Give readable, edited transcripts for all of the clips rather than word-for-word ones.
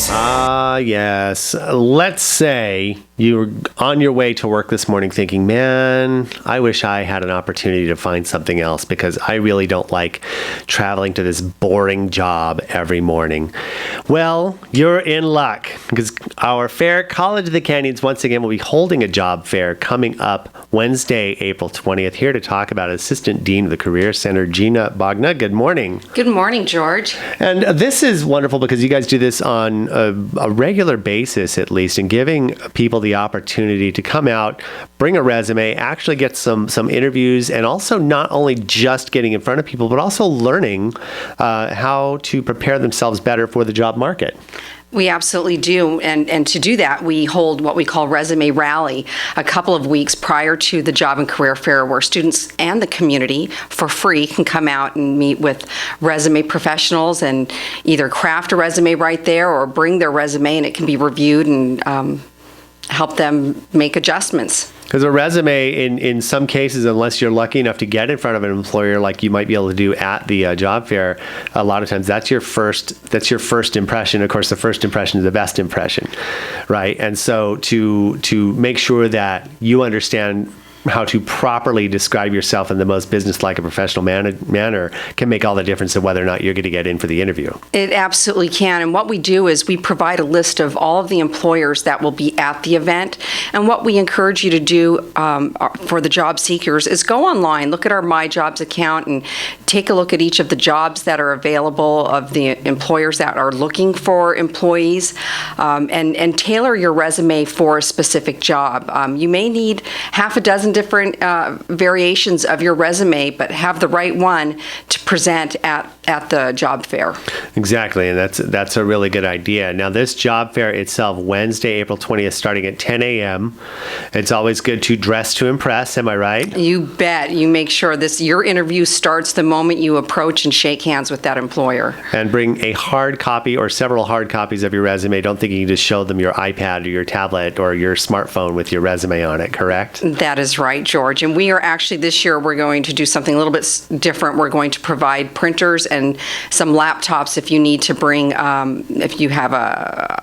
Yes. Let's say you're on your way to work this morning thinking, man, I wish I had an opportunity to find something else because I really don't like traveling to this boring job every morning. Well, you're in luck because our fair, College of the Canyons, once again, will be holding a job fair coming up Wednesday, April 20th. Here to talk about Assistant Dean of the Career Center, Gina Bogna. Good morning. Good morning, George. And this is wonderful because you guys do this on a regular basis, at least, and giving people the opportunity to come out, bring a resume, actually get some interviews, and also not only just getting in front of people, but also learning how to prepare themselves better for the job market. We absolutely do. And to do that, we hold what we call Resume Rally a couple of weeks prior to the Job and Career Fair, where students and the community for free can come out and meet with resume professionals and either craft a resume right there or bring their resume, and it can be reviewed and help them make adjustments. Because a resume, in some cases, unless you're lucky enough to get in front of an employer like you might be able to do at the job fair, a lot of times that's your first impression. Of course, the first impression is the best impression, right? And so to make sure that you understand how to properly describe yourself in the most business-like and professional manner can make all the difference of whether or not you're going to get in for the interview. It absolutely can. And what we do is we provide a list of all of the employers that will be at the event. And what we encourage you to do for the job seekers is go online, look at our My Jobs account, and take a look at each of the jobs that are available of the employers that are looking for employees, and tailor your resume for a specific job. You may need half a dozen different variations of your resume, but have the right one to present at the job fair. Exactly, and that's a really good idea. Now, this job fair itself, Wednesday, April 20th, starting at 10 a.m. It's always good to dress to impress, am I right? You bet. You make sure your interview starts the moment you approach and shake hands with that employer. And bring a hard copy or several hard copies of your resume. Don't think you can just show them your iPad or your tablet or your smartphone with your resume on it, correct? That is right, George. And we are actually, this year, we're going to do something a little bit different. We're going to provide printers and some laptops if you need to bring, if you have a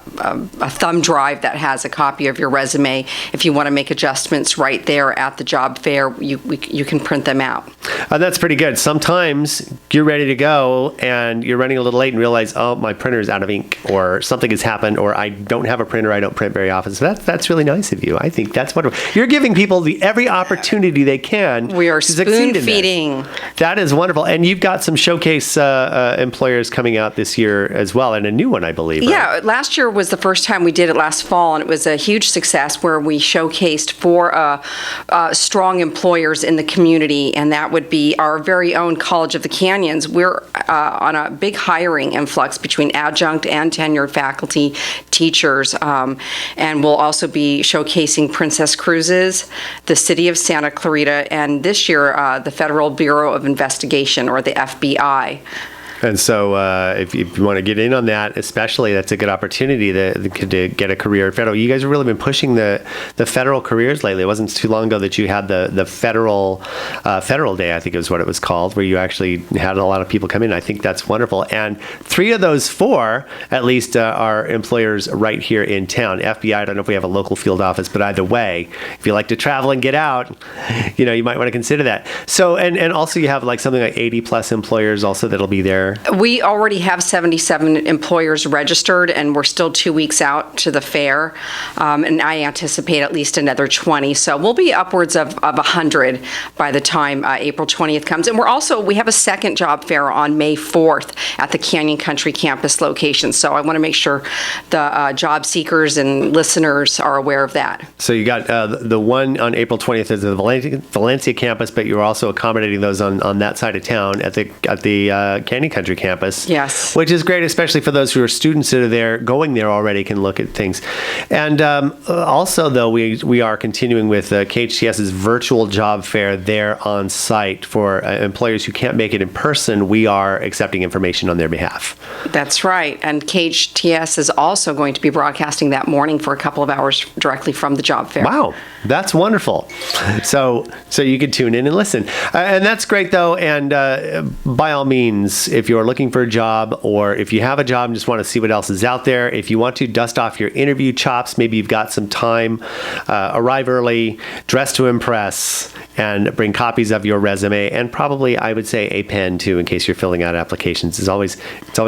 thumb drive that has a copy of your resume. If you want to make adjustments right there at the job fair, you can print them out. That's pretty good. Sometimes you're ready to go and you're running a little late and realize, oh, my printer is out of ink, or something has happened, or I don't have a printer. I don't print very often. So that's really nice of you. I think that's wonderful. You're giving people every opportunity they can. We are spoon feeding. That is wonderful. And you've got some showcase employers coming out this year as well, and a new one, I believe. Right? Yeah, last year was the first time we did it last fall, and it was a huge success where we showcased 4 strong employers in the community, and that would be our very own College of the Canyons. We're on a big hiring influx between adjunct and tenured faculty, teachers, and we'll also be showcasing Princess Cruises, the City of Santa Clarita, and this year the Federal Bureau of Investigation, or the FBI. And so if you want to get in on that, especially, that's a good opportunity to get a career at federal. You guys have really been pushing the federal careers lately. It wasn't too long ago that you had the federal day, I think is what it was called, where you actually had a lot of people come in. I think that's wonderful. And 3 of those 4, at least, are employers right here in town. FBI, I don't know if we have a local field office, but either way, if you like to travel and get out, you might want to consider that. So, and also you have like something like 80 plus employers also that'll be there. We already have 77 employers registered, and we're still 2 weeks out to the fair, and I anticipate at least another 20. So we'll be upwards of 100 by the time April 20th comes. And we have a second job fair on May 4th at the Canyon Country campus location. So I want to make sure the job seekers and listeners are aware of that. So you got the one on April 20th is the Valencia campus, but you're also accommodating those on that side of town at the Canyon Country campus. Yes. Which is great, especially for those who are students that are going there already, can look at things. And also, though, we are continuing with KHTS's virtual job fair there on site for employers who can't make it in person. We are accepting information on their behalf. That's right. And KHTS is also going to be broadcasting that morning for a couple of hours directly from the job fair. Wow, that's wonderful. So you can tune in and listen. And that's great, though. And by all means, if you're looking for a job, or if you have a job and just want to see what else is out there, if you want to dust off your interview chops, maybe you've got some time, arrive early, dress to impress, and bring copies of your resume, and probably, I would say, a pen too, in case you're filling out applications. It's always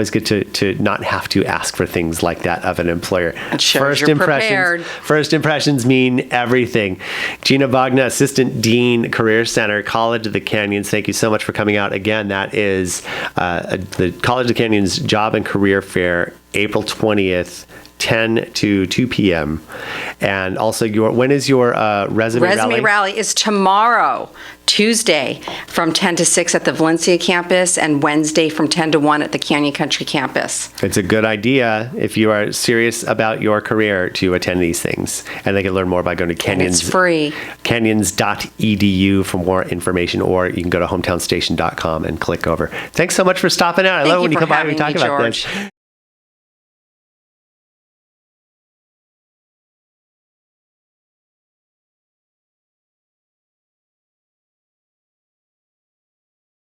good to not have to ask for things like that of an employer. It shows you're prepared. First impressions mean everything. Gina Bogna, Assistant Dean, Career Center, College of the Canyons. Thank you so much for coming out. Again, that is the College of the Canyons Job and Career Fair, April 20th. 10 to 2 p.m. And also, when is your resume rally? Resume rally is tomorrow, Tuesday, from 10 to 6 at the Valencia campus, and Wednesday from 10 to 1 at the Canyon Country campus. It's a good idea if you are serious about your career to attend these things. And they can learn more by going to Canyons. And it's free. Canyons.edu for more information, or you can go to hometownstation.com and click over. Thanks so much for stopping out. I love when you come by and we talk about this.